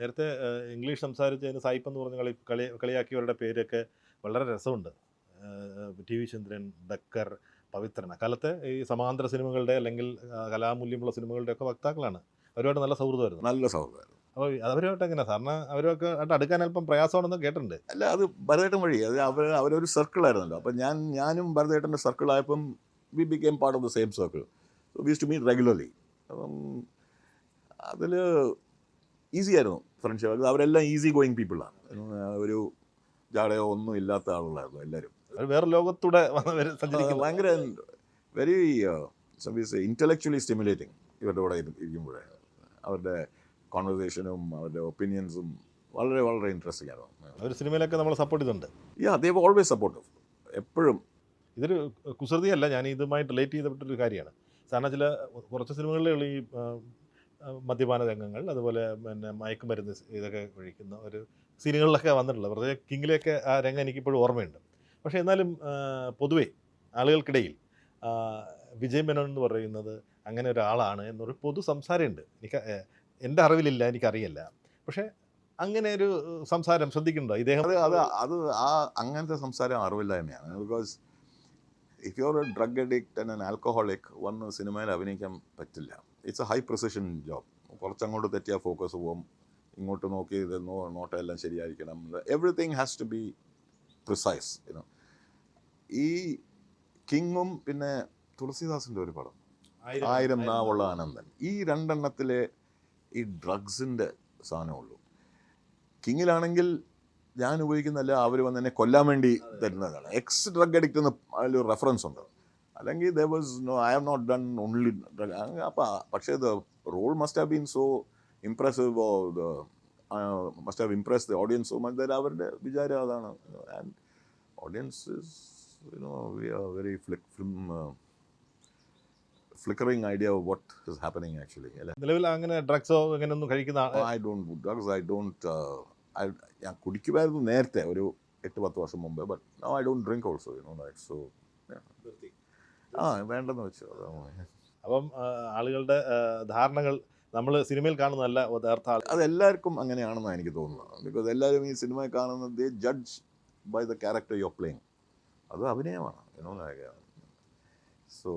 നേരത്തെ ഇംഗ്ലീഷ് സംസാരിച്ചതിന് സായിപ്പ് എന്ന് പറഞ്ഞ കളിയാക്കിയവരുടെ പേരൊക്കെ വളരെ രസമുണ്ട്. ടി വി ചന്ദ്രൻ, ബക്കർ, പവിത്രൻ. അക്കാലത്തെ ഈ സമാന്തര സിനിമകളുടെ അല്ലെങ്കിൽ കലാമൂല്യമുള്ള സിനിമകളുടെയൊക്കെ വക്താക്കളാണ്. അവരുമായിട്ട് നല്ല സൗഹൃദമായിരുന്നു. നല്ല സൗഹൃദം. അപ്പോൾ അവരുമായിട്ട് എങ്ങനെയാണ് സാറിന് അവരൊക്കെ ആയിട്ട് അടുക്കാൻ അല്പം പ്രയാസമാണെന്ന് കേട്ടിട്ടുണ്ട്. അല്ല, അത് ഭരതേട്ടൻ വഴി, അത് അവരൊരു സർക്കിളായിരുന്നല്ലോ. അപ്പം ഞാനും ഭരതേട്ടൻ്റെ സർക്കിളായപ്പം we became part of the same circle. So we use to meet regularly. അപ്പം അതിൽ ഈസി ആയിരുന്നു ഫ്രണ്ട്ഷിപ്പ്. അവരെല്ലാം ഈസി ഗോയിങ് പീപ്പിളാണ്. ഒരു ജാടയോ ഒന്നും ഇല്ലാത്ത ആളുകളായിരുന്നു എല്ലാവരും. അവർ വേറെ ലോകത്തൂടെ വന്നവർ സഞ്ചരിക്കുന്നത്. ഭയങ്കര വെരി ഇൻ്റലക്ച്വലി സ്റ്റിമുലേറ്റിംഗ് ഇവരുടെ കൂടെ ഇരിക്കുമ്പോഴേ. അവരുടെ കോൺവെർസേഷനും അവരുടെ ഒപ്പീനിയൻസും വളരെ വളരെ ഇൻട്രസ്റ്റിംഗ് ആയിരുന്നു. അവർ സിനിമയിലൊക്കെ നമ്മൾ സപ്പോർട്ട് ചെയ്തിട്ടുണ്ട്. ദേ വർ ഓൾവേസ് സപ്പോർട്ടീവ്. എപ്പോഴും. ഇതൊരു കുസൃതിയല്ല, ഞാൻ ഇതുമായിട്ട് റിലേറ്റ് ചെയ്തിട്ടൊരു കാര്യമാണ്. സാധാരണ കുറച്ച് സിനിമകളിലുള്ള ഈ മദ്യപാന രംഗങ്ങൾ, അതുപോലെ പിന്നെ മയക്കുമരുന്ന് ഇതൊക്കെ കഴിക്കുന്ന ഒരു സീനുകളിലൊക്കെ വന്നിട്ടുള്ളത്. പ്രത്യേക കിങ്ങിലെയൊക്കെ ആ രംഗം എനിക്കിപ്പോഴും ഓർമ്മയുണ്ട്. പക്ഷേ എന്നാലും പൊതുവേ ആളുകൾക്കിടയിൽ വിജയ് മേനോൻ എന്ന് പറയുന്നത് അങ്ങനെ ഒരാളാണ് എന്നൊരു പൊതു സംസാരമുണ്ട്. എൻ്റെ അറിവിലില്ല, എനിക്കറിയില്ല. പക്ഷേ അങ്ങനെ ഒരു സംസാരം ശ്രദ്ധിക്കുന്നുണ്ടോ ഇദ്ദേഹം? അങ്ങനത്തെ സംസാരം അറിവില്ലായ്മയാണ്. Because if you are a drug addict and an alcoholic വന്ന് സിനിമയിൽ അഭിനയിക്കാൻ പറ്റില്ല. It's a high precision job. കുറച്ചങ്ങോട്ട് തെറ്റിയാൽ ഫോക്കസ് പോകും, ഇങ്ങോട്ട് നോക്കി നോട്ടെല്ലാം ശരിയായിരിക്കണം. Everything has to be precise. ഈ കിങ്ങും പിന്നെ തുളസിദാസിൻ്റെ ഒരു പടം 1000 നാവുള്ള ആനന്ദൻ, ഈ രണ്ടെണ്ണത്തിലെ ഈ ഡ്രഗ്സിൻ്റെ സാധനമുള്ളൂ. കിങ്ങിലാണെങ്കിൽ ഞാൻ ഉപയോഗിക്കുന്നതല്ല, അവർ വന്ന് എന്നെ കൊല്ലാൻ വേണ്ടി തരുന്നതാണ്. എക്സ് ഡ്രഗ് അഡിക്റ്റ് എന്ന് അതിലൊരു റെഫറൻസ് ഉണ്ട്. അല്ലെങ്കിൽ there was I have not done only drug. അപ്പം പക്ഷേ the role must have been so impressive, must have impress the audience so much that അവരുടെ വിചാരം അതാണ്. And audience is we are very flickering idea of what is happening actually. നിലവിൽ അങ്ങനെ ഡ്രഗ്സോ അങ്ങനെയൊന്നും കഴിക്കുന്ന I don't do drugs. ഞാൻ കുടിക്കുമായിരുന്നു നേരത്തെ ഒരു 8-10 വർഷം മുമ്പ്. But now I don't drink also, that. So വേണ്ടെന്ന് വെച്ചു. അപ്പം ആളുകളുടെ ധാരണകൾ നമ്മൾ സിനിമയിൽ കാണുന്നതല്ല യഥാർത്ഥ ആൾ. അത് എല്ലാവർക്കും അങ്ങനെയാണെന്നാണ് എനിക്ക് തോന്നുന്നത്. ബിക്കോസ് എല്ലാവരും ഈ സിനിമ കാണുന്നത് they judge by the character you are playing. അത് അഭിനയമാണ്. So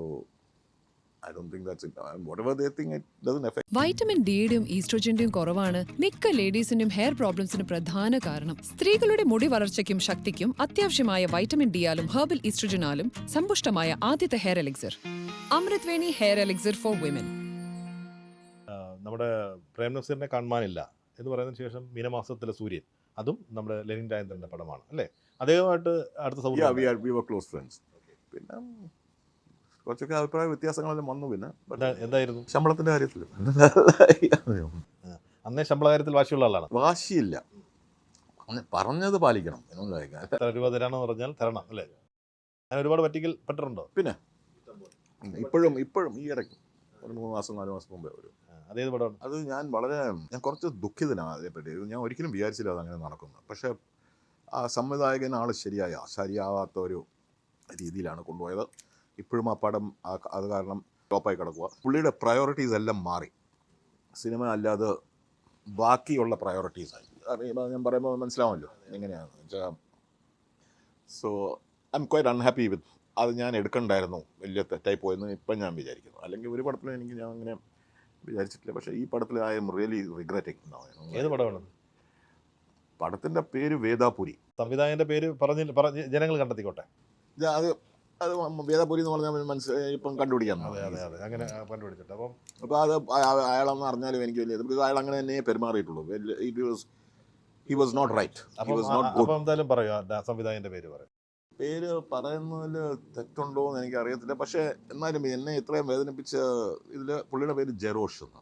I don't think that's it. Whatever they think, it doesn't affect. Vitamin ഡിയുടെയും ഈസ്ട്രോജന്റെയും കുറവാണ് മിക്ക ലേഡീസിന്റെയും ഹെയർ പ്രോബ്ലംസിന് പ്രധാന കാരണം. സ്ത്രീകളുടെ മുടി വളർച്ചയ്ക്കും ശക്തിക്കും അത്യാവശ്യമായ വൈറ്റമിൻ ഡിയാലും ഹെർബൽ ഈസ്ട്രോജനാലും സമ്പുഷ്ടമായ ആദ്യത്തെ hair elixir Amrutveni hair elixir for women. നമ്മുടെ പ്രേം നസീറിനെ കാണാനില്ല എന്ന് പറയുന്നതിന് ശേഷം മീനമാസത്തിലെ സൂര്യൻ, അതും നമ്മുടെ ലെനിൻ രാജേന്ദ്രന്റെ പടമാണ് അല്ലേ? അദ്ദേഹമായിട്ട് അടുത്ത സൗഹൃദം. We were close friends. പിന്നെ കുറച്ചൊക്കെ അഭിപ്രായ വ്യത്യാസങ്ങളെല്ലാം വന്നു. പിന്നെ എന്തായിരുന്നു? ശമ്പളത്തിന്റെ കാര്യത്തിൽ അന്നേ ശമ്പള കാര്യത്തിൽ വാശിയുള്ള ആളാണ്. വാശിയില്ല, പറഞ്ഞത് പാലിക്കണം. എത്ര രൂപ തരാണെന്ന് പറഞ്ഞാൽ തരണം അല്ലേ? ഞാൻ ഒരുപാട് പറ്റിക്കൽ പെട്ടിട്ടുണ്ടോ? പിന്നെ ഇപ്പോഴും ഈ ഇടയ്ക്ക് ഒരു 3 മാസം 4 മാസം മുമ്പേ അതേത് പടമാണ് അത്? ഞാൻ കുറച്ച് ദുഃഖിതനാണ് അതേപ്പറ്റി. ഞാൻ ഒരിക്കലും വിചാരിച്ചില്ല അതങ്ങനെ നടക്കുന്നത്. പക്ഷേ ആ സംവിധായകൻ ശരിയാവാത്ത ഒരു രീതിയിലാണ് കൊണ്ടുപോയത്. ഇപ്പോഴും ആ പടം അത് കാരണം ടോപ്പായി കിടക്കുക. പുള്ളിയുടെ പ്രയോറിറ്റീസ് എല്ലാം മാറി. സിനിമ അല്ലാതെ ബാക്കിയുള്ള പ്രയോറിറ്റീസായി. ഞാൻ പറയുമ്പോൾ മനസ്സിലാവുമല്ലോ എങ്ങനെയാണെന്ന് വെച്ചാൽ. So I'm quite unhappy with അത്. ഞാൻ എടുക്കണ്ടായിരുന്നു, വലിയ തെറ്റായി പോയെന്ന് ഇപ്പം ഞാൻ വിചാരിക്കുന്നു. അല്ലെങ്കിൽ ഒരു പടത്തിൽ ഞാൻ അങ്ങനെ വിചാരിച്ചിട്ടില്ല. പക്ഷേ ഈ പടത്തിൽ ഐ എം റിയലി റിഗ്രറ്റിംഗ്. ഏത് പടമാണ്? പടത്തിൻ്റെ പേര് വേദാപുരി. സംവിധായകൻ്റെ പേര് പറഞ്ഞ് ജനങ്ങൾ കണ്ടെത്തിക്കോട്ടെ. അത് വേദാപുരി എന്ന് പറഞ്ഞാൽ ഇപ്പം കണ്ടുപിടിക്കാൻ. അങ്ങനെ കണ്ടുപിടിച്ചിട്ട് അപ്പോൾ അത് അയാളെന്ന് അറിഞ്ഞാലും എനിക്ക് വലിയ, ബിക്കോസ് അയാൾ അങ്ങനെ തന്നെ പെരുമാറിയിട്ടുള്ളൂ. He was not right. എന്തായാലും പറയുക സംവിധായകൻ്റെ പേര് പറയുന്നതിൽ തെറ്റുണ്ടോ എന്ന് എനിക്കറിയത്തില്ല. പക്ഷേ എന്നാലും എന്നെ ഇത്രയും വേദനിപ്പിച്ച ഇതിൽ പുള്ളിയുടെ പേര് ജെറോഷ് എന്ന്.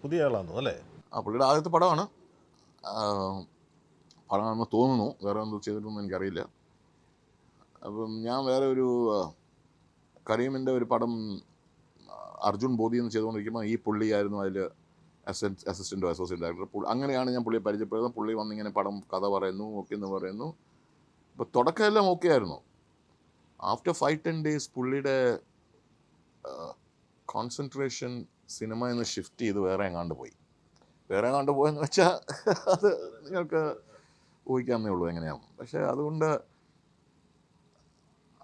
പുതിയ ആളാണോ അല്ലേ? പുള്ളിയുടെ ആദ്യത്തെ പടമാണെന്ന് തോന്നുന്നു. വേറെ എന്തോ ചെയ്തിട്ടൊന്നും എനിക്കറിയില്ല. അപ്പം ഞാൻ വേറെ ഒരു കരീമിൻ്റെ ഒരു പടം അർജുൻ ബോധി എന്ന് ചെയ്തുകൊണ്ടിരിക്കുമ്പോൾ ഈ പുള്ളിയായിരുന്നു അതിൽ അസിസ്റ്റൻറ്റോ അസോസിയേറ്റ് ഡയറക്ടർ. അങ്ങനെയാണ് ഞാൻ പുള്ളിയെ പരിചയപ്പെടുന്നത്. പുള്ളി വന്നിങ്ങനെ പടം കഥ പറയുന്നു, ഓക്കെ എന്ന് പറയുന്നു. അപ്പോൾ തുടക്കമെല്ലാം ഓക്കെ ആയിരുന്നു. ആഫ്റ്റർ 5-10 days പുള്ളിയുടെ കോൺസെൻട്രേഷൻ സിനിമയിൽ നിന്ന് ഷിഫ്റ്റ് ചെയ്ത് വേറെ എങ്ങാണ്ട് പോയി. വേറെ കണ്ടുപോയെന്ന് വെച്ചാൽ അത് നിങ്ങൾക്ക് ഊഹിക്കാവുന്നേ ഉള്ളൂ എങ്ങനെയാണ്. പക്ഷേ അതുകൊണ്ട്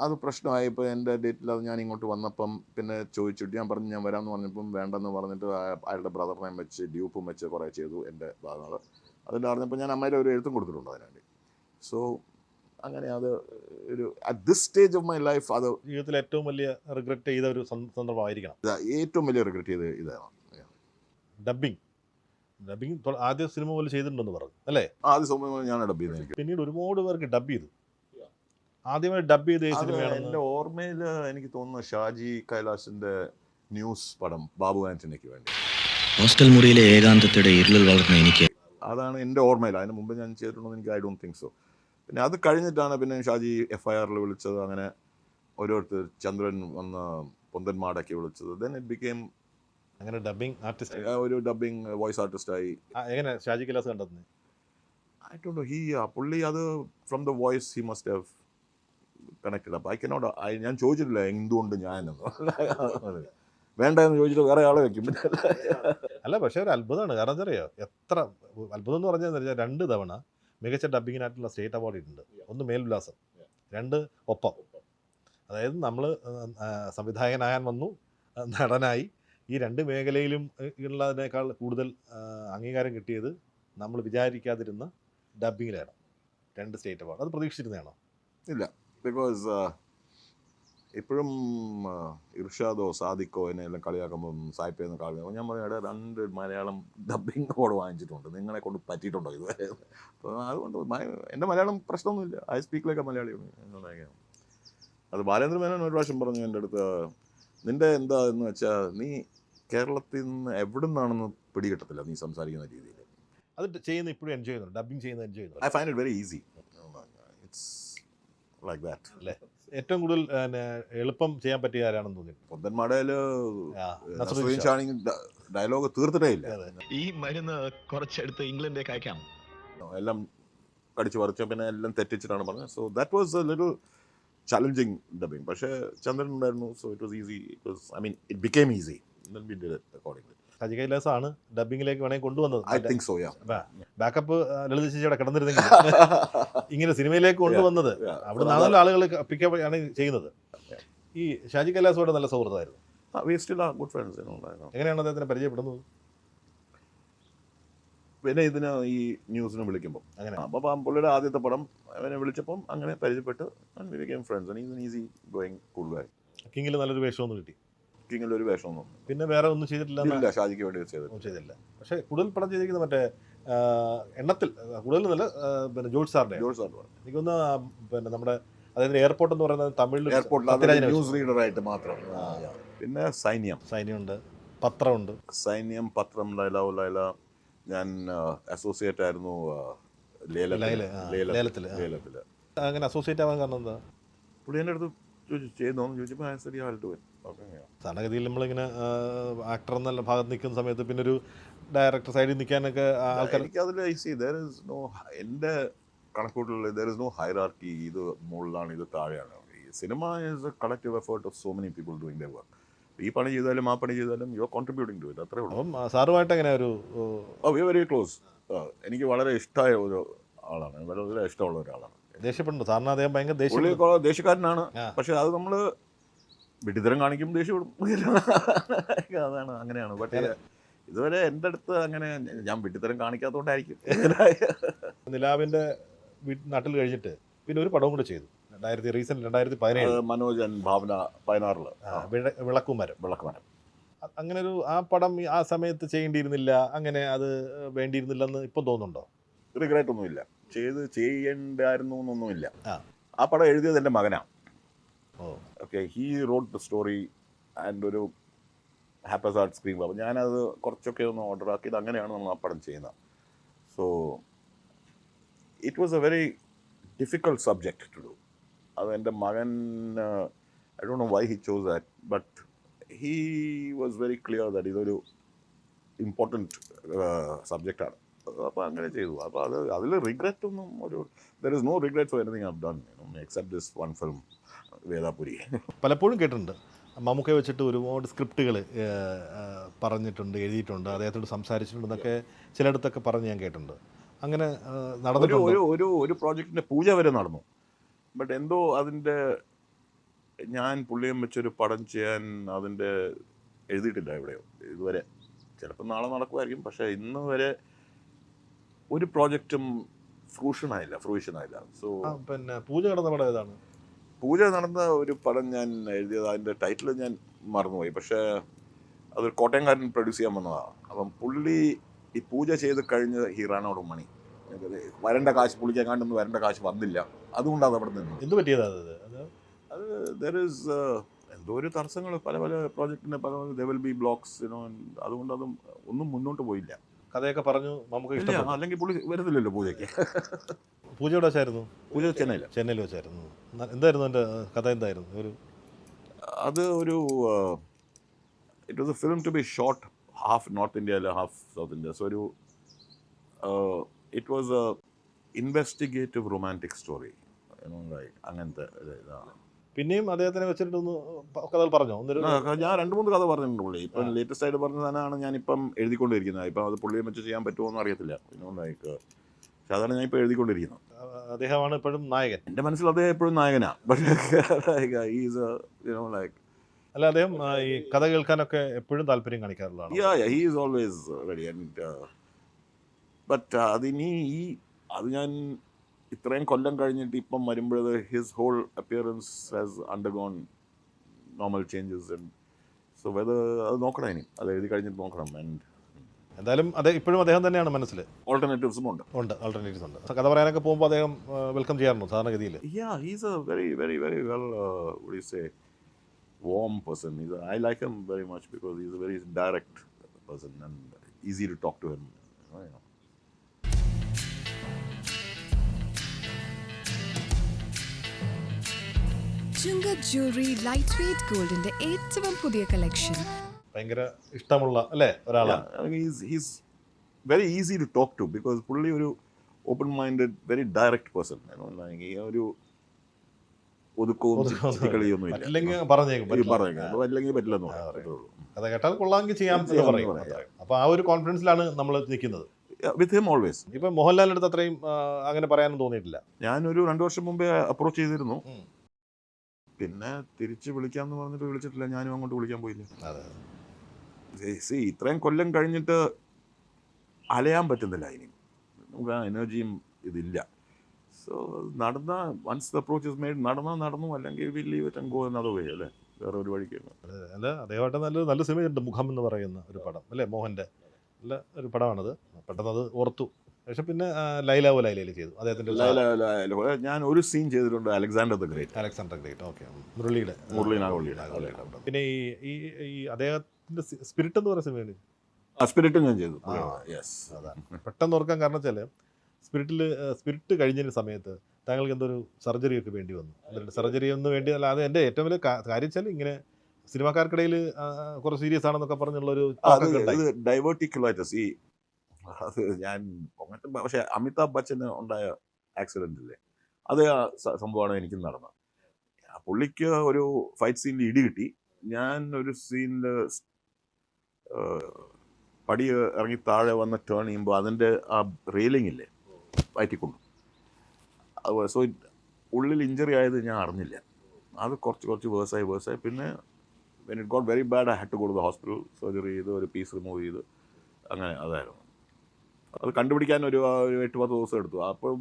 അത് പ്രശ്നമായി. ഇപ്പോൾ എൻ്റെ ഡേറ്റിൽ അത് ഞാൻ ഇങ്ങോട്ട് വന്നപ്പം പിന്നെ ചോദിച്ചിട്ട് ഞാൻ പറഞ്ഞു ഞാൻ വരാമെന്ന് പറഞ്ഞപ്പം വേണ്ടെന്ന് പറഞ്ഞിട്ട് അയാളുടെ ബ്രദറിനെയും വെച്ച് ഡ്യൂപ്പും വെച്ച് കുറേ ചെയ്തു എൻ്റെ ഭാഗങ്ങൾ. അതിൻ്റെ അറിഞ്ഞപ്പോൾ ഞാൻ അമ്മയുടെ ഒരു എഴുത്തും കൊടുത്തിട്ടുണ്ട് അതിനുവേണ്ടി. സോ അങ്ങനെ അത് ഒരു at this stage of my life അത് ജീവിതത്തിൽ ഏറ്റവും വലിയ റിഗ്രറ്റ് ചെയ്ത ഒരു സന്ദർഭമായിരിക്കണം. ഏറ്റവും വലിയ റിഗ്രറ്റ് ചെയ്ത് ഇതാണ്. ഡബ്ബിങ് ആദ്യ സിനിമ പോലെ ചെയ്തിട്ടുണ്ടെന്ന് പറഞ്ഞു അല്ലേ? ആദ്യ സമയം ഞാൻ ഡബ് ചെയ്തത്. എനിക്ക് പിന്നീട് ഒരുപാട് പേർക്ക് ഡബ് ചെയ്തു. ആദ്യമായി ഡബ് ചെയ്ത സിനിമയാണ് എൻ്റെ ഓർമ്മയിൽ എനിക്ക് തോന്നുന്നു ഷാജി കൈലാസിൻ്റെ ന്യൂസ് പടം ബാബു ആന്റണിക്ക് വേണ്ടി. ഹോസ്റ്റൽ മുറിയിലെ ഏകാന്തതയുടെ ഇരുളിൽ വളർന്ന എനിക്ക് അതാണ് എൻ്റെ ഓർമ്മയിൽ. അതിന് മുമ്പ് ഞാൻ ചെയ്തിട്ടുണ്ടോ എനിക്ക് ഐ ഡോണ്ട് തിങ്ക് സോ. പിന്നെ അത് കഴിഞ്ഞിട്ടാണ് പിന്നെ ഷാജി FIRൽ വിളിച്ചത്. അങ്ങനെ ഓരോരുത്തർ ചന്ദ്രൻ വന്ന് പൊന്തന്മാടൊക്കെ വിളിച്ചത്. ദെൻ ഇറ്റ് ബിക്കെയിം അങ്ങനെ ഡബിങ് ആർട്ടിസ്റ്റ്. ഒരു ഡബിങ് വോയിസ് ആർട്ടിസ്റ്റായി. എങ്ങനെ ഷാജി കൈലാസ് കണ്ടെത്തുന്നത്? I don't no. പുള്ളി അത് from the voice he must have connected up. ഞാൻ ചോദിച്ചിട്ടില്ല എന്തുകൊണ്ട് ഞാനെന്ന്. വേണ്ട എന്ന് ചോദിച്ചിട്ട് വേറെ ആളെ വെക്കും. അല്ല, പക്ഷേ ഒരു അത്ഭുതമാണ്. കാരണം എന്താ അറിയോ, എത്ര അത്ഭുതം എന്ന് പറഞ്ഞാൽ 2 തവണ മികച്ച ഡബ്ബിങ്ങിനായിട്ടുള്ള സ്റ്റേറ്റ് അവാർഡ് ഇട്ടുണ്ട്. ഒന്ന് മേൽവിലാസം, 2 ഒപ്പം. അതായത് നമ്മൾ സംവിധായകനാകാൻ വന്നു, നടനായി. ഈ 2 മേഖലയിലും ഉള്ളതിനേക്കാൾ കൂടുതൽ അംഗീകാരം കിട്ടിയത് നമ്മൾ വിചാരിക്കാതിരുന്ന ഡബ്ബിങ്ങിലാണ്. 2 സ്റ്റേറ്റ് അവാർഡ്. അത് പ്രതീക്ഷിച്ചിരുന്നതാണോ? ഇല്ല. ബിക്കോസ് ഇപ്പോഴും ഇർഷാദോ സാദിക്കോ എന്നെ എല്ലാം കളിയാക്കുമ്പം സായിപ്പേന്ന് കളിയാക്കും. ഞാൻ പറഞ്ഞു 2 മലയാളം ഡബ്ബിങ് അവാർഡ് വാങ്ങിച്ചിട്ടുണ്ട്, നിങ്ങളെ കൊണ്ട് പറ്റിയിട്ടുണ്ടോ ഇതുവരെ? അപ്പോൾ അതുകൊണ്ട് എൻ്റെ മലയാളം പ്രശ്നമൊന്നുമില്ല. ഐ സ്പീക്ക് ലൈക്ക് എ മലയാളിയാണ്. അത് ബാലേന്ദ്ര മേനോൻ ഒരു പ്രാവശ്യം പറഞ്ഞു എൻ്റെ അടുത്ത്, നിൻ്റെ എന്താ എന്ന് വെച്ചാൽ നീ കേരളത്തിൽ നിന്ന് എവിടെ നിന്നാണെന്ന് പിടികിട്ടത്തില്ല നീ സംസാരിക്കുന്ന രീതിയിൽ. അത് ചെയ്യുന്ന ഇപ്പോഴും എൻജോയ് ചെയ്യുന്നുണ്ട്. ഡബ്ബിങ് ചെയ്യുന്നത് എൻജോയ് ചെയ്യുന്നുണ്ട്. I find it very easy. It's like that. അല്ലേ? ഏറ്റവും കൂടുതൽ എളുപ്പം ചെയ്യാൻ പറ്റിയ ആരാണെന്ന് തോന്നി? പൊന്തന്മാടയിൽ ഡയലോഗ് തീർത്തിട്ടേ ഇല്ല. ഈ മരുന്ന് കുറച്ചെടുത്ത് ഇംഗ്ലണ്ടിലേക്ക് അയക്കാം. എല്ലാം കടിച്ചു പറിച്ച പിന്നെ എല്ലാം തെറ്റിച്ചിട്ടാണ് പറഞ്ഞത്. So that was a little challenging dubbing. പക്ഷേ ചന്ദ്രൻ ഉണ്ടായിരുന്നു. So it was easy. It became easy. Accordingly Shaji കൈലാസാണ് ഡബ്ബിങ്ങിലേക്ക് വേണമെങ്കിൽ കൊണ്ടുവന്നത്. I think so. Backup Lalitha ചേച്ചിയുടെ കിടന്നിരുന്നെങ്കിൽ ഇങ്ങനെ സിനിമയിലേക്ക് കൊണ്ടുവന്നത് അവിടെ നിന്നാണല്ലോ ആളുകൾ പിക്കപ്പ് ആണ് ചെയ്യുന്നത്. ഈ ഷാജി കൈലാസോടെ നല്ല സൗഹൃദമായിരുന്നു. എങ്ങനെയാണ് അദ്ദേഹത്തിനെ പരിചയപ്പെടുന്നത്? പിന്നെ ഇതിന് ഈ ന്യൂസിന് വിളിക്കുമ്പോൾ അങ്ങനെ അപ്പം പുള്ളിയുടെ ആദ്യത്തെ പടം അവനെ വിളിച്ചപ്പം അങ്ങനെ പരിചയപ്പെട്ട് ഫ്രണ്ട്സ്. ഈസി ഗോയിങ് കൂൾ ഗായ്. കിങ്ങിൽ നല്ലൊരു വേഷമൊന്നും കിട്ടി. കിങ്ങിൽ ഒരു വേഷമൊന്നും പിന്നെ വേറെ ഒന്നും ചെയ്തിട്ടില്ല. ഷാജിക്ക് വേണ്ടി ചെയ്തില്ല. പക്ഷേ കൂടുതൽ പടം ചെയ്തിരിക്കുന്നത് മറ്റേ എണ്ണത്തിൽ കൂടുതൽ നല്ല പിന്നെ ജോർജ് സാറിൻ്റെ. എനിക്കൊന്ന് പിന്നെ നമ്മുടെ അതായത് എയർപോർട്ട് എന്ന് പറയുന്നത് തമിഴിൽ ന്യൂസ് റീഡറായിട്ട് മാത്രം. പിന്നെ സൈന്യമുണ്ട്, പത്രമുണ്ട്. സൈന്യം, പത്രം, ലൈല. ഞാൻ അസോസിയേറ്റ് ആയിരുന്നു ലേലത്തിൽ. അങ്ങനെ അസോസിയേറ്റ് ആവാൻ കാരണം എന്താ? പുള്ളി എൻ്റെ അടുത്ത് ചെയ്യുന്നോന്ന് ചോദിച്ചപ്പോൾ സാധാരണഗതിയിൽ നമ്മളിങ്ങനെ ആക്ടർ എന്നുള്ള ഭാഗത്ത് നിൽക്കുന്ന സമയത്ത് പിന്നെ ഒരു ഡയറക്ടർ സൈഡിൽ നിൽക്കാനൊക്കെ ആൾക്കാർ എനിക്കതിൽ എൻ്റെ കണക്കൂട്ടിൽ ദർ ഇസ് നോ ഹൈറാർക്കി. ഇത് മുകളിലാണ്, ഇത് താഴെയാണ്. ഈ cinema is a collective effort of so many people doing their work. ഈ പണി ചെയ്താലും ആ പണി ചെയ്താലും you are contributing to it. അത്രേ ഉള്ളൂ. അപ്പം സാറുമായിട്ട് എങ്ങനെ ഒരു വി വെരി ക്ലോസ്. എനിക്ക് വളരെ ഇഷ്ടമായ ഒരു ആളാണ്, വളരെ ഇഷ്ടമുള്ള ഒരാളാണ്. ദേഷ്യപ്പെടുന്നു സാറിന്? അദ്ദേഹം ഭയങ്കര ദേഷ്യക്കാരനാണ്. പക്ഷെ അത് നമ്മൾ വിഡിത്തരം കാണിക്കും, ദേഷ്യപ്പെടും. അതാണ്, അങ്ങനെയാണ്. പക്ഷേ ഇതുവരെ എൻ്റെ അടുത്ത് അങ്ങനെ ഞാൻ വിഡിത്തരം കാണിക്കാത്തതുകൊണ്ടായിരിക്കും. നിലാവിൻ്റെ നാട്ടിൽ കഴിഞ്ഞിട്ട് പിന്നെ ഒരു പടവും കൂടെ ചെയ്തു 2017 മനോജൻ ഭാവന 16 വിളക്കുമരം. അങ്ങനെ ഒരു ആ പടം ആ സമയത്ത് ചെയ്യേണ്ടിയിരുന്നില്ല, അങ്ങനെ അത് വേണ്ടിയിരുന്നില്ലെന്ന് ഇപ്പം തോന്നുന്നുണ്ടോ? റിഗ്രറ്റ് ഒന്നുമില്ല. ചെയ്യണ്ടായിരുന്നു എന്നൊന്നുമില്ല. ആ പടം എഴുതിയത് എൻ്റെ മകനാണ്. Okay, he wrote the story and ഒരു ഹാപ്പസാർട്ട് സ്ക്രീൻ. അപ്പോൾ ഞാനത് കുറച്ചൊക്കെ ഒന്ന് ഓർഡർ ആക്കിയത്. അങ്ങനെയാണ് നമ്മൾ ആ പടം ചെയ്യുന്നത്. So it was a very difficult subject to do. അത് എൻ്റെ മകൻ, I don't know why he chose that, but he was very clear that ഇതൊരു ഇമ്പോർട്ടൻറ്റ് സബ്ജക്റ്റാണ്. അപ്പോൾ അങ്ങനെ ചെയ്തു. അപ്പോൾ അതിൽ റിഗ്രറ്റ് ഒന്നും there is no regret for anything I have done except this one film Vedapuri. പലപ്പോഴും കേട്ടിട്ടുണ്ട് മമ്മൂക്കയെ വെച്ചിട്ട് ഒരുപാട് സ്ക്രിപ്റ്റുകൾ പറഞ്ഞിട്ടുണ്ട്, എഴുതിയിട്ടുണ്ട്, അദ്ദേഹത്തോട് സംസാരിച്ചിട്ടുണ്ടെന്നൊക്കെ ചിലയിടത്തൊക്കെ പറഞ്ഞ് ഞാൻ കേട്ടിട്ടുണ്ട്. അങ്ങനെ ഒരു നടന്നിട്ടുണ്ടോ? ഒരു ഒരു ഒരു പ്രോജക്റ്റിൻ്റെ പൂജ വരെ നടന്നു. ബട്ട് എന്തോ അതിൻ്റെ ഞാൻ പുള്ളിയും വെച്ചൊരു പടം ചെയ്യാൻ അതിൻ്റെ എഴുതിയിട്ടില്ല എവിടെയോ ഇതുവരെ. ചിലപ്പോൾ നാളെ നടക്കുമായിരിക്കും. പക്ഷേ ഇന്ന് വരെ ഒരു പ്രോജക്റ്റും ഫ്രൂഷനായില്ല. സോ പിന്നെ പൂജ നടന്ന പടം ഏതാണ്? പൂജ നടന്ന ഒരു പടം ഞാൻ എഴുതിയത്, അതിൻ്റെ ടൈറ്റിൽ ഞാൻ മറന്നുപോയി. പക്ഷേ അതൊരു കോട്ടയംകാരൻ പ്രൊഡ്യൂസ് ചെയ്യാൻ വന്നതാണ്. അപ്പം പുള്ളി ഈ പൂജ ചെയ്ത് കഴിഞ്ഞ് he ran out of money. വരേണ്ട കാശ് പുള്ളിക്കെങ്ങാണ്ടൊന്നും വരേണ്ട കാശ് വന്നില്ല. അതുകൊണ്ടാണ് അവിടെ നിന്നത്. എന്ത് പറ്റിയതാ അത്? അത് ദർ ഈസ് എന്തോ ഒരു തടസ്സങ്ങൾ പല പ്രോജക്റ്റിന് പല ദർ വിൽ ബി ബ്ലോക്സ് അതുകൊണ്ട് അതും ഒന്നും മുന്നോട്ട് പോയില്ല. കഥയൊക്കെ പറഞ്ഞു നമുക്ക് ഇഷ്ടപ്പെട്ടു. അല്ലെങ്കിൽ പുള്ളി വരുന്നില്ലല്ലോ പൂജയ്ക്ക്. പൂജ എവിടെ വെച്ചായിരുന്നു? പൂജ ചെന്നൈയിൽ വെച്ചായിരുന്നു. എന്തായിരുന്നു എൻ്റെ കഥ? എന്തായിരുന്നു ഒരു അത് ഒരു it was a film to be shot half North India അല്ല ഹാഫ് സൗത്ത് ഇന്ത്യ. സോ ഒരു it was a investigative romantic story. അങ്ങനത്തെ ഇതാണ്. പിന്നെയും അദ്ദേഹത്തിനെ വെച്ചിട്ടൊന്ന് കഥകൾ പറഞ്ഞോ? ഞാൻ 2-3 കഥ പറഞ്ഞിട്ടുണ്ട് പുള്ളി. ഇപ്പം ലേറ്റസ്റ്റ് ആയിട്ട് പറഞ്ഞ സാധനമാണ് ഞാനിപ്പം എഴുതിക്കൊണ്ടിരിക്കുന്നത്. ഇപ്പം അത് പുള്ളിയെ വെച്ച് ചെയ്യാൻ പറ്റുമോ എന്ന് അറിയത്തില്ല. പക്ഷെ അതാണ് ഞാൻ ഇപ്പോൾ എഴുതിക്കൊണ്ടിരിക്കുന്നത്. അദ്ദേഹമാണ് ഇപ്പോഴും നായകൻ. എൻ്റെ മനസ്സിൽ അദ്ദേഹം എപ്പോഴും നായകനാണ്. അല്ല, അദ്ദേഹം ഈ കഥ കേൾക്കാനൊക്കെ എപ്പോഴും താല്പര്യം കാണിക്കാറുള്ളതാണ്. He is always ready. But അത് ഞാൻ ഇത്രയും കൊല്ലം കഴിഞ്ഞിട്ട് ഇപ്പം വരുമ്പോഴത് his whole appearance has undergone normal changes. So അത് നോക്കണം, ഇനി അത് എഴുതി കഴിഞ്ഞിട്ട് നോക്കണം. ആൻഡ് എന്തായാലും ഇപ്പോഴും അദ്ദേഹം തന്നെയാണ് മനസ്സിൽ. ഓൾട്ടർനേറ്റീവ്സും ഉണ്ട്. ആൾട്ടർനേറ്റീവ്സ് ഉണ്ട്. കഥ പറയാനൊക്കെ പോകുമ്പോൾ അദ്ദേഹം വെൽക്കം ചെയ്യാറുണ്ടോ സാധാരണഗതിയിൽ? He's A very very very well warm person. I like him very much because he's a very direct person and easy to talk to him. Chungath jewellery light weight ഗോൾഡിന്റെ ഏറ്റവും പുതിയ കളക്ഷൻ. ഭയങ്കര ഇഷ്ടമുള്ള അല്ലേ ഒരാളാണ്. He's very easy to talk to because പുള്ളി ഒരു open minded very direct person. ഈ ഒരു ഒതുക്കവും കളിയൊന്നും ഇല്ല. അല്ലെങ്കിൽ പറഞ്ഞേക്കും അല്ലെങ്കിൽ പറ്റില്ലെന്ന് പറയുള്ളൂ. കഥ കേട്ടാൽ കൊള്ളാമെങ്കിൽ ചെയ്യാം എന്ന് പറയും. അപ്പോൾ ആ ഒരു കോൺഫിഡൻസിലാണ് നമ്മൾ നിൽക്കുന്നത്. With him always. ഇപ്പം മോഹൻലാലിൻ്റെ അടുത്ത് അത്രയും അങ്ങനെ പറയാനും തോന്നിയിട്ടില്ല. ഞാനൊരു 2 വർഷം മുമ്പേ അപ്രോച്ച് ചെയ്തിരുന്നു. പിന്നെ തിരിച്ച് വിളിക്കാമെന്ന് പറഞ്ഞിട്ട് വിളിച്ചിട്ടില്ല. ഞാനും അങ്ങോട്ട് വിളിക്കാൻ പോയില്ല. ഇത്രയും കൊല്ലം കഴിഞ്ഞിട്ട് അലയാൻ പറ്റുന്നില്ല. ഇനി നമുക്ക് ആ എനർജിയും ഇതില്ല. So once the approach is made നടന്നു. അല്ലെങ്കിൽ we leave it and go another way. അല്ലേ, വേറെ ഒരു വഴിക്ക്. അല്ല, അദ്ദേഹമായിട്ട് നല്ല സിനിമയുണ്ട്, മുഖം എന്ന് പറയുന്ന ഒരു പടം അല്ലേ, മോഹൻ്റെ നല്ല ഒരു പടമാണത്. പെട്ടെന്ന് അത് ഓർത്തു. പക്ഷെ പിന്നെ ലൈലാവോ ലൈലയിൽ ചെയ്തു അദ്ദേഹത്തിൻ്റെ. ഞാൻ ഒരു സീൻ ചെയ്തിട്ടുണ്ട്, അലക്സാണ്ടർ ദ ഗ്രേറ്റ്. ഓക്കെ, മുരളിയുടെ. പിന്നെ ഈ അദ്ദേഹത്തിൻ്റെ സ്പിരിറ്റ് എന്ന് പറയുന്ന സിനിമയിൽ സ്പിരിറ്റ് ഞാൻ ചെയ്തു. അതാണ് പെട്ടെന്ന് ഓർക്കാൻ കാരണം വെച്ചാൽ സ്പിരിറ്റ് കഴിഞ്ഞതിന് സമയത്ത് താങ്കൾക്ക് എന്തൊരു സർജറി ഒക്കെ വേണ്ടി വന്നു. സർജറി ഒന്നും വേണ്ടി അല്ല, അത് എൻ്റെ ഏറ്റവും വലിയ കാര്യം വെച്ചാൽ ഇങ്ങനെ സിനിമാക്കാർക്കിടയിൽ കുറച്ച് സീരിയസ് ആണെന്നൊക്കെ പറഞ്ഞുള്ളൊരു ഡൈവേർട്ടിക്കുലൈറ്റിസ്. അത് ഞാൻ പക്ഷേ അമിതാഭ് ബച്ചന് ഉണ്ടായ ആക്സിഡൻ്റ് ഇല്ലേ, അത് സംഭവമാണ് എനിക്കും നടന്നത്. പുള്ളിക്ക് ഒരു ഫൈറ്റ് സീനിൽ ഇടി കിട്ടി. ഞാൻ ഒരു സീനിൽ പടി ഇറങ്ങി താഴെ വന്ന് ടേൺ ചെയ്യുമ്പോൾ അതിൻ്റെ ആ റെയിലിംഗ് ഇല്ലേ വയറ്റിക്കൊണ്ടു. സോ ഉള്ളിൽ ഇഞ്ചറി ആയത് ഞാൻ അറിഞ്ഞില്ല. അത് കുറച്ച് വേഴ്സായി. പിന്നെ when it got very bad I had to go to the hospital. Surgery ചെയ്ത് ഒരു പീസ് റിമൂവ് ചെയ്ത് അങ്ങനെ അതായിരുന്നു. അത് കണ്ടുപിടിക്കാൻ ഒരു 8-10 ദിവസം എടുത്തു. അപ്പം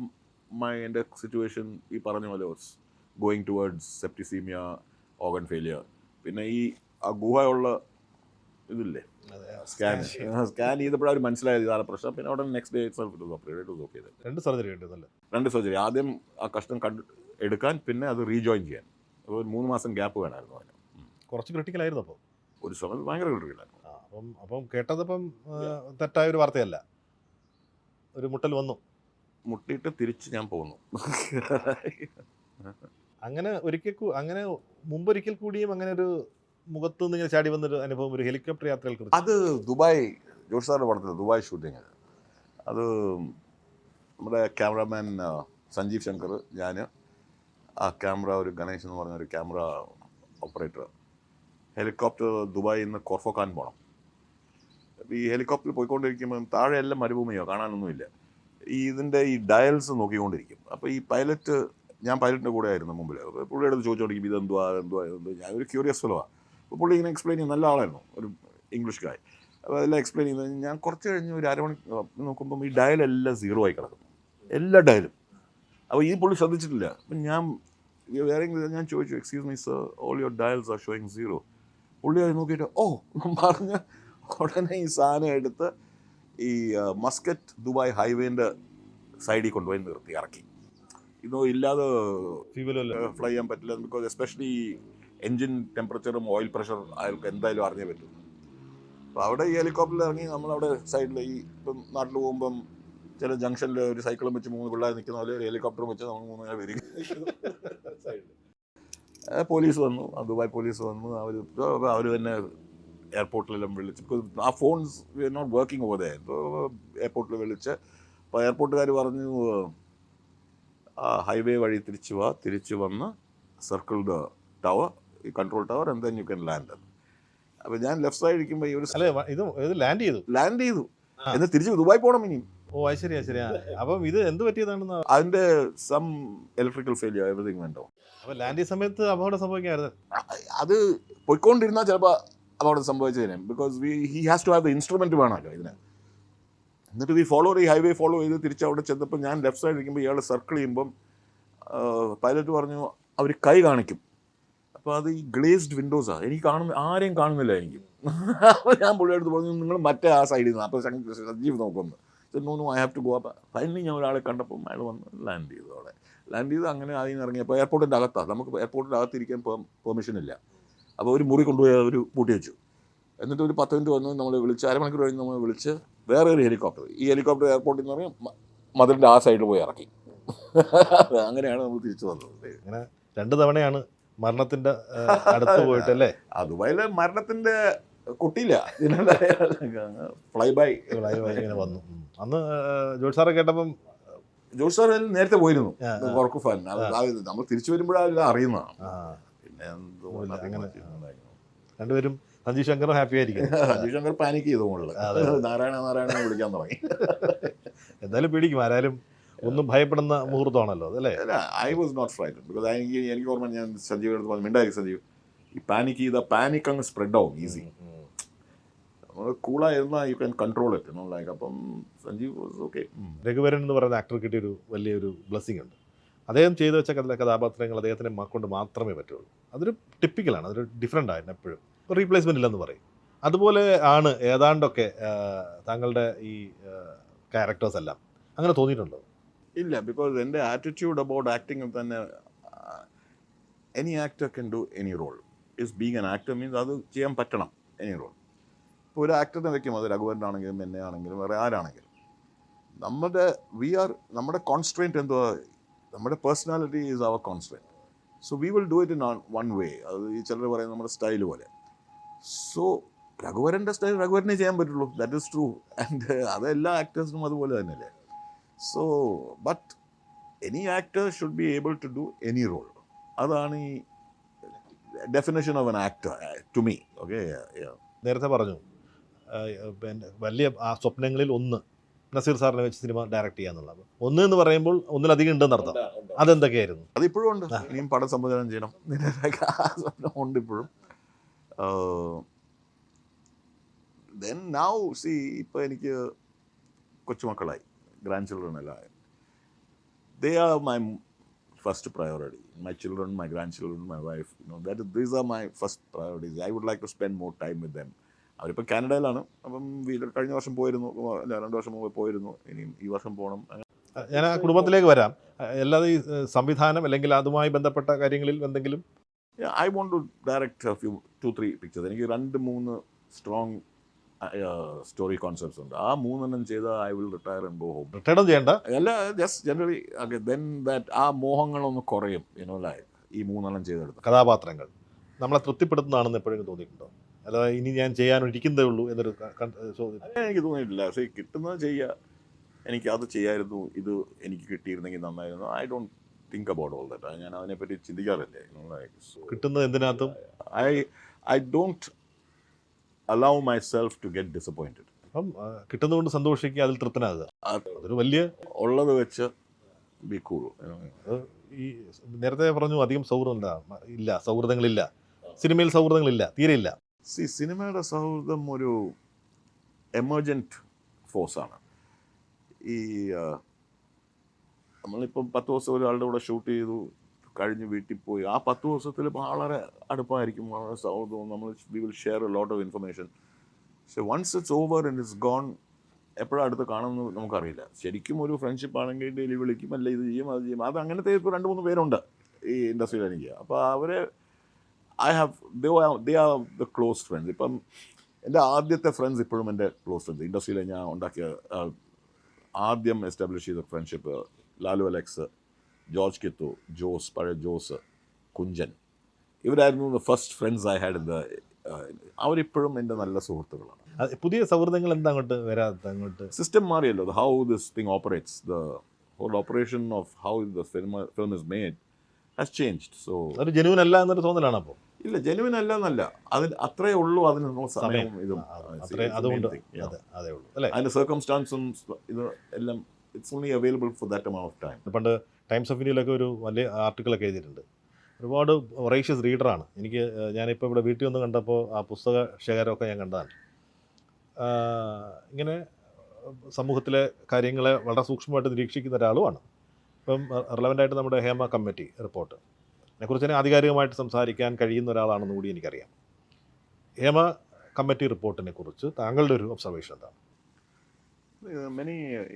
എൻ്റെ സിറ്റുവേഷൻ ഈ പറഞ്ഞ പോലെ was going towards septicaemia, organ failure. പിന്നെ ആ ഗുഹയുള്ള ഇതില്ലേ, സ്കാൻ ചെയ്തപ്പോഴാണ് അവർ മനസ്സിലായത് ഇതാണ് പ്രശ്നം. പിന്നെ അവിടെ നെക്സ്റ്റ് ഡേ ഓക്കെ. 2 സർജറി ഉണ്ടല്ലേ? 2 സർജറി. ആദ്യം ആ കഷ്ണം എടുക്കാൻ, പിന്നെ അത് റീജോയിൻ ചെയ്യാൻ. അപ്പോൾ 3 മാസം ഗ്യാപ്പ് വേണമായിരുന്നു അതിന്. കുറച്ച് ക്രിട്ടിക്കലായിരുന്നു. അപ്പോൾ ഒരു സമയത്ത് ഭയങ്കര ക്രിട്ടിക്കലായിരുന്നു. അപ്പം കേട്ടതപ്പം തെറ്റായ ഒരു വാർത്തയല്ല. ഒരു മുട്ടൽ വന്നു, മുട്ടിയിട്ട് തിരിച്ച് ഞാൻ പോന്നു. അങ്ങനെ മുമ്പൊരിക്കൽ കൂടിയും അങ്ങനെ ഒരു മുഖത്ത് നിന്ന് ഇങ്ങനെ ചാടി വന്നൊരു അനുഭവം ഒരു ഹെലികോപ്റ്റർ യാത്രയിൽ. അത് ദുബായ് ജോഷ് സാറിൻ്റെ പടത്തിൽ ദുബായ് ഷൂട്ടിങ്. അത് നമ്മുടെ ക്യാമറാമാൻ സഞ്ജീവ് ശങ്കർ, ഞാൻ, ആ ക്യാമറ ഒരു ഗണേഷ് എന്ന് പറഞ്ഞൊരു ക്യാമറ ഓപ്പറേറ്റർ, ഹെലികോപ്റ്റർ ദുബായിൽ നിന്ന് കോർഫോക്കാൻ പോകണം. അപ്പോൾ ഈ ഹെലികോപ്റ്ററിൽ പോയിക്കൊണ്ടിരിക്കുമ്പോൾ താഴെ എല്ലാം മരുഭൂമിയോ കാണാനൊന്നുമില്ല. ഇതിൻ്റെ ഈ ഡയൽസ് നോക്കിക്കൊണ്ടിരിക്കും. അപ്പോൾ ഈ പൈലറ്റ്, ഞാൻ പൈലറ്റിൻ്റെ കൂടെ ആയിരുന്നു മുമ്പിൽ. അപ്പോൾ പുള്ളിയുടെ അടുത്ത് ചോദിച്ചുകൊണ്ടിരിക്കും ഇതെന്തുവാ ഞാൻ ഒരു ക്യൂരിയസ് ഫെലോവാണ്. അപ്പോൾ പുള്ളി ഇങ്ങനെ എക്സ്പ്ലെയിൻ ചെയ്യും. നല്ല ആളായിരുന്നു, ഒരു ഇംഗ്ലീഷ് ഗായ്. അപ്പോൾ അതെല്ലാം എക്സ്പ്ലെയിൻ ചെയ്യുന്നത് ഞാൻ കുറച്ച് കഴിഞ്ഞ് ഒരു അരമണിക്കൂർ നോക്കുമ്പം ഈ ഡയലെല്ലാം 0 ആയി കിടക്കും, എല്ലാ ഡയലും. അപ്പോൾ ഈ പുള്ളി ശ്രദ്ധിച്ചിട്ടില്ല. അപ്പം ഞാൻ ചോദിച്ചു, excuse me sir, all your dials R showing 0. പുള്ളി അത് നോക്കിയിട്ട് പറഞ്ഞ് ഉടനെ ഈ സാധനം എടുത്ത് ഈ മസ്കറ്റ് ദുബായ് ഹൈവേൻ്റെ സൈഡിൽ കൊണ്ടുപോയി നിർത്തി ഇറക്കി. ഇതൊന്നും ഇല്ലാതെ ഫ്ലൈ ചെയ്യാൻ പറ്റില്ല. ബിക്കോസ് എസ്പെഷ്യലി എൻജിൻ ടെമ്പറേച്ചറും ഓയിൽ പ്രഷർ അയാൾക്ക് എന്തായാലും അറിഞ്ഞേ പറ്റും. അപ്പോൾ അവിടെ ഈ ഹെലികോപ്റ്ററിൽ ഇറങ്ങി നമ്മളവിടെ സൈഡിൽ ഈ ഇപ്പം നാട്ടിൽ പോകുമ്പം ചില ജംഗ്ഷനിൽ ഒരു സൈക്കിളും വെച്ച് 3 പിള്ളേർ നിൽക്കുന്ന പോലെ ഒരു ഹെലികോപ്റ്ററും വെച്ച് നമ്മൾ 3 പേര് വരിക. സൈഡിൽ പോലീസ് വന്നു, ദുബായ് പോലീസ് വന്നു. അവർ തന്നെ എയർപോർട്ടിലെല്ലാം വിളിച്ച്, ആ phones we are not working over there. എയർപോർട്ടിൽ വിളിച്ച് അപ്പോൾ എയർപോർട്ടുകാർ പറഞ്ഞു ഹൈവേ വഴി തിരിച്ചു വന്ന് സർക്കിൾ ദ ടവർ, ഈ control tower, and then you can land. അപ്പോൾ ഞാൻ ലെഫ്റ്റ് സൈഡ് ഇരിക്കുമ്പോൾ ഈ ഒരു ലാൻഡ് ചെയ്തു എന്ന് തിരിച്ച് ദുബായ് പോകണം ഇനിയും. ശരിയാ. അപ്പം ഇത് എന്ത് പറ്റിയതാണെന്ന്? അതിൻ്റെ some electrical failure, everything went on. അപ്പോൾ ലാൻഡ് ചെയ്യുന്ന സമയത്ത് അപകടം സംഭവിക്കായിരുന്നു. അത് പോയിക്കൊണ്ടിരുന്നാൽ ചിലപ്പോൾ അപകടം സംഭവിച്ചതിന്. Because he has to have the instrument വേണമല്ലോ ഇതിന്. എന്നിട്ട് ഈ ഹൈവേ ഫോളോ ചെയ്ത് തിരിച്ച് അവിടെ ചെന്നപ്പോൾ ഞാൻ ലെഫ്റ്റ് സൈഡ് ഇരിക്കുമ്പോൾ ഇയാൾ സർക്കിൾ ചെയ്യുമ്പം പൈലറ്റ് പറഞ്ഞു അവർ കൈ കാണിക്കും. അപ്പോൾ അത് ഈ ഗ്ലേസ്ഡ് വിൻഡോസാണ്, എനിക്ക് ആരെയും കാണുന്നില്ല എനിക്ക്. അപ്പോൾ ഞാൻ പുള്ളിയെടുത്ത് പറഞ്ഞു നിങ്ങൾ മറ്റേ ആ സൈഡിൽ നിന്ന്. അപ്പോൾ സഞ്ജീവ് നോക്കുന്നു, no I have to go. അപ്പോൾ ഫൈനലി ഞാൻ ഒരാളെ കണ്ടപ്പോൾ അയാൾ വന്ന് ലാൻഡ് ചെയ്തു. അവിടെ ലാൻഡ് ചെയ്ത് അങ്ങനെ അതിൽ നിന്ന് ഇറങ്ങിയപ്പോൾ എയർപോർട്ടിൻ്റെ അകത്താണ്, നമുക്ക് എയർപോർട്ടിൻ്റെ അകത്തിരിക്കാൻ പെർമിഷൻ ഇല്ല. അപ്പോൾ ഒരു മുറി കൊണ്ടുപോയി അവർ പൂട്ടി വെച്ചു. എന്നിട്ട് ഒരു 10 മിനിറ്റ് വന്ന് നമ്മളെ വിളിച്ച്, അരമണിക്കൂർ കഴിഞ്ഞ് നമ്മളെ വിളിച്ച് വേറെ ഒരു ഹെലികോപ്റ്റർ, ഈ ഹെലികോപ്റ്റർ എയർപോർട്ടിൽ നിന്ന് ഇറങ്ങി മതിലിൻ്റെ ആ സൈഡിൽ പോയി ഇറക്കി. അങ്ങനെയാണ് നമ്മൾ തിരിച്ചു വന്നത്. അങ്ങനെ 2 തവണയാണ് മരണത്തിൻ്റെ അടുത്ത് പോയിട്ടല്ലേ? ദുബായിലെ മരണത്തിൻ്റെ കുട്ടിയില്ല, ഫ്ലൈ ബൈ ഇങ്ങനെ വന്നു. അന്ന് ജോർജ് സാറെ കേട്ടപ്പം, ജോർജ് സാർ നേരത്തെ പോയിരുന്നു കോർക്കുഫാൻ. നമ്മൾ തിരിച്ചു വരുമ്പോഴാണ് അറിയുന്നതാണ്. പിന്നെ അങ്ങനെ രണ്ടുപേരും സഞ്ജീവ് ശങ്കറും ഹാപ്പി ആയിരിക്കും. സഞ്ജീവ് ശങ്കർ പാനിക് ചെയ്തു മുകളിൽ, നാരായണ വിളിക്കാൻ തുടങ്ങി. എന്തായാലും പേടിക്കും, ആരായാലും ഒന്നും ഭയപ്പെടുന്ന മുഹൂർത്തമാണല്ലോ അതല്ലേ? I was not frightened. Because എനിക്ക് ഓർമ്മ, ഞാൻ സഞ്ജീവ് അടുത്ത് പറഞ്ഞു, മിണ്ടായി സഞ്ജീവ്, ഈ പാനിക് ചെയ്ത പാനിക് അങ്ങ് സ്പ്രെഡ് ആവും ഈസി. നമ്മൾ കൂളായിരുന്ന യു ക്യാൻ കൺട്രോൾ ഇറ്റ് എന്നുള്ളതായി. അപ്പം സഞ്ജീവ് വാസ് ഓക്കെ. രഘുവരൻ എന്ന് പറയുന്ന ആക്ടർ കിട്ടിയൊരു വലിയൊരു ബ്ലെസ്സിങ് ഉണ്ട്. അദ്ദേഹം ചെയ്തു വെച്ച കഥാപാത്രങ്ങൾ അദ്ദേഹത്തിനെ കൊണ്ട് മാത്രമേ പറ്റുള്ളൂ. അതൊരു ടിപ്പിക്കലാണ്, അതൊരു ഡിഫറെൻ്റ് ആയിരുന്നു എപ്പോഴും. റീപ്ലേസ്മെൻ്റ് ഇല്ലെന്ന് പറയും. അതുപോലെ ആണ് ഏതാണ്ടൊക്കെ താങ്കളുടെ ഈ ക്യാരക്ടേഴ്സ് എല്ലാം. അങ്ങനെ തോന്നിയിട്ടുണ്ടോ? ഇല്ല, ബിക്കോസ് എൻ്റെ ആറ്റിറ്റ്യൂഡ് അബൌട്ട് ആക്ടിങ് തന്നെ, any actor can do any role. Is being an actor means അത് ചെയ്യാൻ പറ്റണം, എനി റോൾ. ഇപ്പോൾ ഒരു ആക്ടറിനെ വെക്കും, അത് രഘുവരനാണെങ്കിലും എന്നെ ആണെങ്കിലും വേറെ ആരാണെങ്കിലും, നമ്മുടെ കോൺസ്ട്രെയിൻറ്റ് എന്തുവാ, നമ്മുടെ personality is our constraint. So we will do it in one way. അത് ഈ ചിലർ പറയും നമ്മുടെ സ്റ്റൈൽ പോലെ. സോ രഘുവരൻ്റെ സ്റ്റൈൽ രഘുവരനെ ചെയ്യാൻ പറ്റുള്ളൂ, ദാറ്റ് ഈസ് ട്രൂ. ആൻഡ് അത് എല്ലാ ആക്ടേഴ്സിനും അതുപോലെ തന്നെയല്ലേ. So but any actor should be able to do any role. അതാണ് ഈ definition of an actor to me. Okay, നേരത്തെ പറഞ്ഞു പിന്നെ വലിയ ആ സ്വപ്നങ്ങളിൽ ഒന്ന് നസീർ സാറിനെ വെച്ച് സിനിമ ഡയറക്റ്റ് ചെയ്യാന്നുള്ളത്. ഒന്ന് എന്ന് പറയുമ്പോൾ ഒന്നിലധികം ഉണ്ടെന്ന് അർത്ഥം. അതെന്തൊക്കെയായിരുന്നു? അതിപ്പോഴും ഉണ്ട്. ഇനിയും പടം സംവിധാനം ചെയ്യണം, സ്വപ്നം ഉണ്ട് ഇപ്പോഴും. ദെൻ നൗ സി, ഇപ്പോൾ എനിക്ക് കൊച്ചുമക്കളായി, ഗ്രാൻഡ് ചിൽഡ്രൻ എല്ലാം. They are my first priority. My children, my grandchildren, my wife, these are my first priorities. I would like to spend more time with them. അവരിപ്പോൾ കാനഡയിലാണ്. അപ്പം കഴിഞ്ഞ വർഷം പോയിരുന്നു, 2 വർഷം മുമ്പ് പോയിരുന്നു. ഇനിയും ഈ വർഷം പോകണം. ഞാൻ ആ കുടുംബത്തിലേക്ക് വരാം. അല്ലാതെ ഈ സംവിധാനം അല്ലെങ്കിൽ അതുമായി ബന്ധപ്പെട്ട കാര്യങ്ങളിൽ എന്തെങ്കിലും? I want to direct 2-3 pictures. എനിക്ക് 2-3 സ്ട്രോങ് സ്റ്റോറി കോൺസെപ്റ്റ്സ് ഉണ്ട്. ആ 3 ചെയ്താൽ I will retire and go home. റിട്ടയർഡും ചെയ്യേണ്ട, അല്ല, ജസ്റ്റ് ജനറലി ദെൻ ദാറ്റ് ആ മോഹങ്ങളൊന്ന് കുറയും. ഈ 3 ചെയ്തെടുത്ത കഥാപാത്രങ്ങൾ നമ്മളെ തൃപ്തിപ്പെടുത്തുന്നതാണെന്ന് എപ്പോഴും തോന്നിയിട്ടുണ്ടോ? അല്ല ഇനി ഞാൻ ചെയ്യാനിരിക്കുന്നതേ ഉള്ളൂ എന്നൊരു എനിക്ക് തോന്നിയിട്ടില്ല. പക്ഷേ കിട്ടുന്നത് ചെയ്യുക, എനിക്ക് അത് ചെയ്യായിരുന്നു, ഇത് എനിക്ക് കിട്ടിയിരുന്നെങ്കിൽ നന്നായിരുന്നു. I don't think about all that. ഞാൻ അതിനെപ്പറ്റി ചിന്തിക്കാറില്ലേ. കിട്ടുന്നത് എന്തിനകത്തും I don't allow myself to get disappointed. അപ്പം കിട്ടുന്നതുകൊണ്ട് സന്തോഷിക്കുക, അതിൽ തൃപ്തനാകുക, അതൊരു വലിയ ഉള്ളത് വെച്ച് be cool. ഈ നേരത്തെ പറഞ്ഞു അധികം സൗഹൃദങ്ങളില്ല, സിനിമയിൽ സൗഹൃദങ്ങളില്ല, തീരെയില്ല. See, സിനിമയുടെ സൗഹൃദം ഒരു എമർജൻറ്റ് ഫോഴ്സാണ്. ഈ നമ്മളിപ്പം 10 ദിവസം ഒരാളുടെ കൂടെ ഷൂട്ട് ചെയ്തു കഴിഞ്ഞ് വീട്ടിൽ പോയി, ആ 10 ദിവസത്തിൽ വളരെ അടുപ്പമായിരിക്കും, വളരെ സൗഹൃദവും, നമ്മൾ we will share a lot of information. പക്ഷെ once it's over and it's gone, എപ്പോഴും അടുത്ത് കാണുമെന്ന് നമുക്കറിയില്ല. ശരിക്കും ഒരു ഫ്രണ്ട്ഷിപ്പ് ആണെങ്കിൽ ഡെയിലി വിളിക്കും, അല്ല ഇത് ചെയ്യും അത് ചെയ്യും, അത് അങ്ങനത്തെ ഇപ്പോൾ 2-3 പേരുണ്ട് ഈ ഇൻഡസ്ട്രിയിൽ എനിക്ക്. അപ്പോൾ അവരെ they are the close friends. ഇപ്പം എൻ്റെ ആദ്യത്തെ ഫ്രണ്ട്സ് ഇപ്പോഴും എൻ്റെ ക്ലോസ് ഫ്രണ്ട്സ്. ഇൻഡസ്ട്രിയിൽ ഞാൻ ഉണ്ടാക്കിയ ആദ്യം എസ്റ്റാബ്ലിഷ് ചെയ്ത friendship Lalu Alex, George Kithu, Jose, പഴയ ജോസ്, കുഞ്ചൻ, ഇവരായിരുന്നു the first friends I had in the. അവരിപ്പോഴും എൻ്റെ നല്ല സുഹൃത്തുക്കളാണ്. പുതിയ സൗഹൃദങ്ങൾ എന്താ അങ്ങോട്ട് വരാത്ത? അങ്ങോട്ട് സിസ്റ്റം മാറിയല്ലോ. How this thing operates, the whole operation of how the film is made has changed. So ഒരു ജെന്യൂൻ അല്ല എന്നൊരു തോന്നലാണ്. അപ്പോൾ ഇല്ല, ജെനുവിൻ അല്ല എന്നല്ല, അതിന് അത്രേ ഉള്ളൂ. അതിന് സമയവും ഇതും അതുകൊണ്ട് അതേ ഉള്ളൂ അല്ലേ. അതിൻ്റെ സർക്കംസ്റ്റാൻസും ഇത് എല്ലാം it's only available for that amount of time. പണ്ട് ടൈംസ് ഓഫ് ഇന്ത്യയിലൊക്കെ ഒരു വലിയ ആർട്ടിക്കിളൊക്കെ എഴുതിയിട്ടുണ്ട്. ഒരുപാട് വൊറേഷ്യസ് റീഡറാണ്. ഞാനിപ്പോൾ ഇവിടെ വീട്ടിൽ വന്ന് കണ്ടപ്പോൾ ആ പുസ്തക ശേഖരമൊക്കെ ഞാൻ കണ്ടതാണ്. ഇങ്ങനെ സമൂഹത്തിലെ കാര്യങ്ങളെ വളരെ സൂക്ഷ്മമായിട്ട് നിരീക്ഷിക്കുന്ന ഒരാളുമാണ്. ഇപ്പം റിലവൻ്റായിട്ട് നമ്മുടെ ഹേമ കമ്മിറ്റി റിപ്പോർട്ട് അതിനെക്കുറിച്ച് തന്നെ ആധികാരികമായിട്ട് സംസാരിക്കാൻ കഴിയുന്ന ഒരാളാണെന്ന് കൂടി എനിക്കറിയാം. ഹേമ കമ്മിറ്റി റിപ്പോർട്ടിനെ കുറിച്ച് താങ്കളുടെ ഒരു ഒബ്സർവേഷൻ എന്താണ്?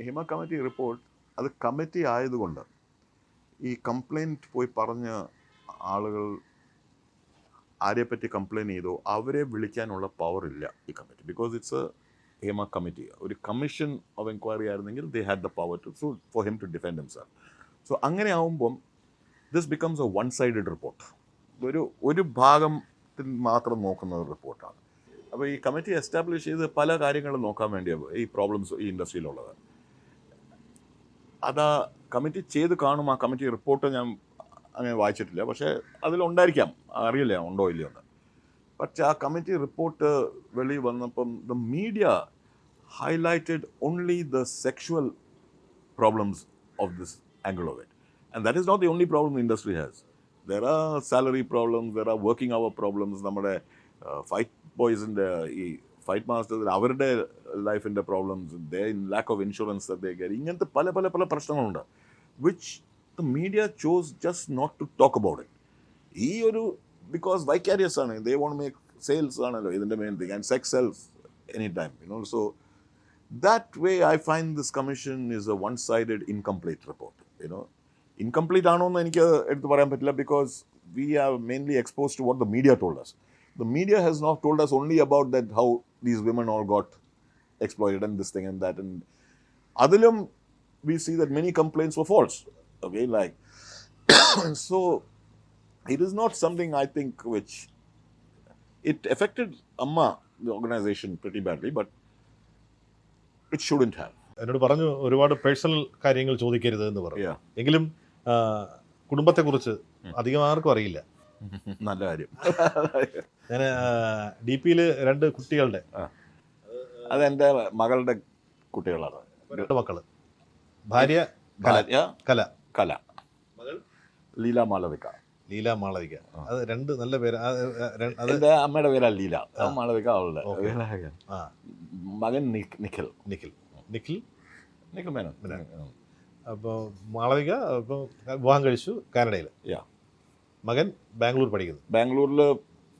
ഹേമ കമ്മിറ്റി റിപ്പോർട്ട് അത് കമ്മിറ്റി ആയതുകൊണ്ട് ഈ കംപ്ലൈൻറ്റ് പോയി പറഞ്ഞ ആളുകൾ ആരെപ്പറ്റി കംപ്ലൈൻറ്റ് ചെയ്തോ അവരെ വിളിക്കാനുള്ള പവർ ഇല്ല ഈ committee. Because it's a Hema committee. ഒരു കമ്മീഷൻ ഓഫ് എൻക്വയറി ആയിരുന്നെങ്കിൽ they had the power to for him to defend himself. So അങ്ങനെ ആവുമ്പം this becomes a one sided report. ഒരു ഭാഗത്തിൽ മാത്രം നോക്കുന്ന ഒരു റിപ്പോർട്ടാണ്. അപ്പോൾ ഈ കമ്മിറ്റി എസ്റ്റാബ്ലിഷ് ചെയ്ത് പല കാര്യങ്ങളും നോക്കാൻ വേണ്ടിയാണ് ഈ പ്രോബ്ലംസ് ഈ ഇൻഡസ്ട്രിയിലുള്ളത്. അതാ കമ്മിറ്റി ചെയ്ത് കാണും. ആ കമ്മിറ്റി റിപ്പോർട്ട് ഞാൻ അങ്ങനെ വായിച്ചിട്ടില്ല, പക്ഷേ അതിലുണ്ടായിരിക്കാം, അറിയില്ല ഉണ്ടോ ഇല്ലയോ എന്ന്. പക്ഷേ ആ കമ്മിറ്റി റിപ്പോർട്ട് വെളി വന്നപ്പം the media highlighted only the sexual problems of this angle of it. And that is not the only problem the industry has. There are salary problems, there are working hour problems. നമ്മുടെ fight ബോയ്സിൻ്റെ ഈ fight masters അവരുടെ ലൈഫിൻ്റെ problems, they in lack of insurance they get, ഇങ്ങനത്തെ പല പല പല പ്രശ്നങ്ങളുണ്ട് which the media chose just not to talk about it. ഈ ഒരു ബിക്കോസ് വൈക്കാരിയസ് ആണ്, ദേ വോണ്ട് മേക്ക് സെയിൽസ് ആണല്ലോ ഇതിൻ്റെ main thing, and sex sells any time, so that way I find this commission is a one sided incomplete report. Incomplete ആണോ എന്ന് എനിക്ക് എടുത്ത് പറയാൻ പറ്റില്ല, because we are mainly expose to what the media told us. The media has not told us only about that, how these women all got exploited and this thing and that, and adilum we see that many complaints were false. Okay, like so it is not something I think which it affected Amma, the organization, pretty badly, but it shouldn't have. എന്നോട് പറഞ്ഞു ഒരുപാട് personal കാര്യങ്ങൾ ചോദിക്കരുത് എന്ന് പറഞ്ഞു. Yeah. എങ്കിലും കുടുംബത്തെക്കുറിച്ച് അധികം ആർക്കും അറിയില്ല. നല്ല കാര്യം. ഞാൻ DP-യിൽ 2 കുട്ടികളുടെ, അതെൻ്റെ മകളുടെ കുട്ടികളാണ്. 2 മക്കള്. ഭാര്യ കല, കല, ലീല മാളവിക. ലീല മാളവിക. അത് 2 നല്ല പേര്. എൻ്റെ അമ്മയുടെ പേരാ ലീല, മാളവിക അവളുടെ. മകൻ നിഖിൽ. നിഖിൽ മേനോൻ. അപ്പോൾ മാളവിക ഇപ്പോൾ വിവാഹം കഴിച്ചു കാനഡയിൽ. മകൻ ബാംഗ്ലൂർ പഠിക്കുന്നു. ബാംഗ്ലൂരിൽ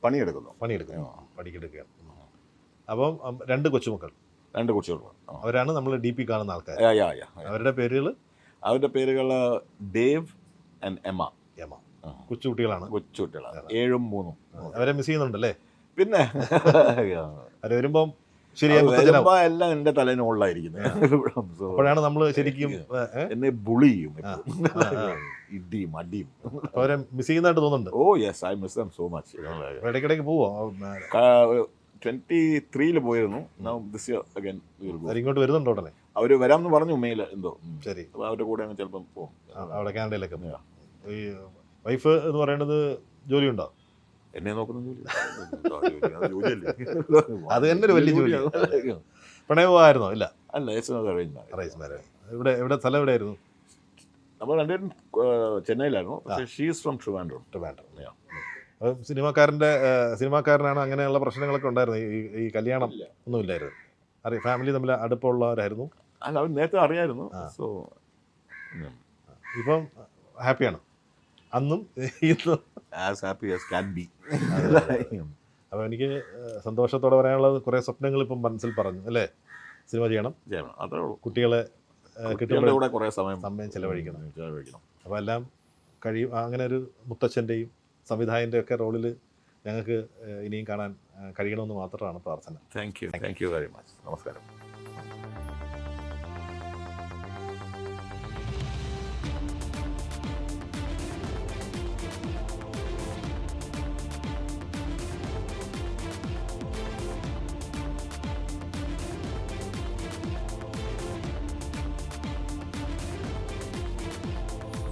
പണിയെടുക്കുകയാണ്. അപ്പം 2 കൊച്ചുമക്കൾ, 2 കുട്ടികൾ. അവരാണ് നമ്മൾ DP കാണുന്ന ആൾക്കാർ. അവരുടെ പേരുകൾ ഡേവ് ആൻഡ് എമ്മ. കൊച്ചുകുട്ടികളാണ്. 7ഉം 3ഉം. അവരെ മിസ് ചെയ്യുന്നുണ്ടല്ലേ? പിന്നെ അവർ വരുമ്പം എല്ലാം എൻ്റെ തലേനുള്ളായിരിക്കുന്നത്. അപ്പോഴാണ് നമ്മൾ ശരിക്കും എന്നെ ബുളി ചെയ്യും, ഇടിയും അടിയും. അവരെ മിസ് ചെയ്യുന്നതായിട്ട് തോന്നുന്നുണ്ട്. Oh yes, I miss them so much. ഇടയ്ക്കിടയ്ക്ക് പോവോ? 23 പോയിരുന്നു. ഇങ്ങോട്ട് വരുന്നുണ്ടോ ഉടനെ? അവർ വരാമെന്ന് പറഞ്ഞു മെയിൽ എന്തോ. ശരി, അവരുടെ കൂടെ അങ്ങ് ചിലപ്പം പോകും അവിടെ കാനഡയിലൊക്കെ. ഈ വൈഫ് എന്ന് പറയുന്നത് ജോലിയുണ്ടോ? എന്നെ നോക്കുന്ന ജോലി അത് ജോലിയല്ലേ അത് തന്നെ ഒരു വലിയ ജോലിയാണ്. പ്രണയമായിരുന്നോ? ഇല്ല, അല്ല, അറേഞ്ച് അറേഞ്ച് മാരേജ്. എവിടെ സ്ഥലം എവിടെയായിരുന്നു? നമ്മൾ രണ്ടുപേരും ചെന്നൈയിലായിരുന്നു, പക്ഷേ ഷീസ് ഫ്രം ട്രിവാൻഡ്രം. അപ്പം സിനിമാക്കാരനാണ്, അങ്ങനെയുള്ള പ്രശ്നങ്ങളൊക്കെ ഉണ്ടായിരുന്നു. ഈ കല്യാണം ഒന്നുമില്ലായിരുന്നു. ഫാമിലി തമ്മിൽ അടുപ്പമുള്ളവരായിരുന്നു. അല്ല, അവർ നേരത്തെ അറിയായിരുന്നു. സോ ഇപ്പം ഹാപ്പിയാണ്, അന്നും ഇന്നും as happy as can be. അപ്പോൾ എനിക്ക് സന്തോഷത്തോടെ പറയാനുള്ളത്, കുറേ സ്വപ്നങ്ങൾ ഇപ്പം മനസ്സിൽ പറഞ്ഞു അല്ലേ? സിനിമ ചെയ്യണം, അത്രേ ഉള്ളൂ. കുട്ടികളെ കുട്ടികളുടെ കൂടെ കുറേ സമയം ചിലവഴിക്കണം. അപ്പോൾ എല്ലാം കഴിയും. അങ്ങനെ ഒരു മുത്തച്ഛൻ്റെയും സംവിധായകൻ്റെ ഒക്കെ റോളിൽ ഞങ്ങൾക്ക് ഇനിയും കാണാൻ കഴിയണമെന്ന് മാത്രമാണ് പ്രാർത്ഥന. Thank you very much. നമസ്കാരം.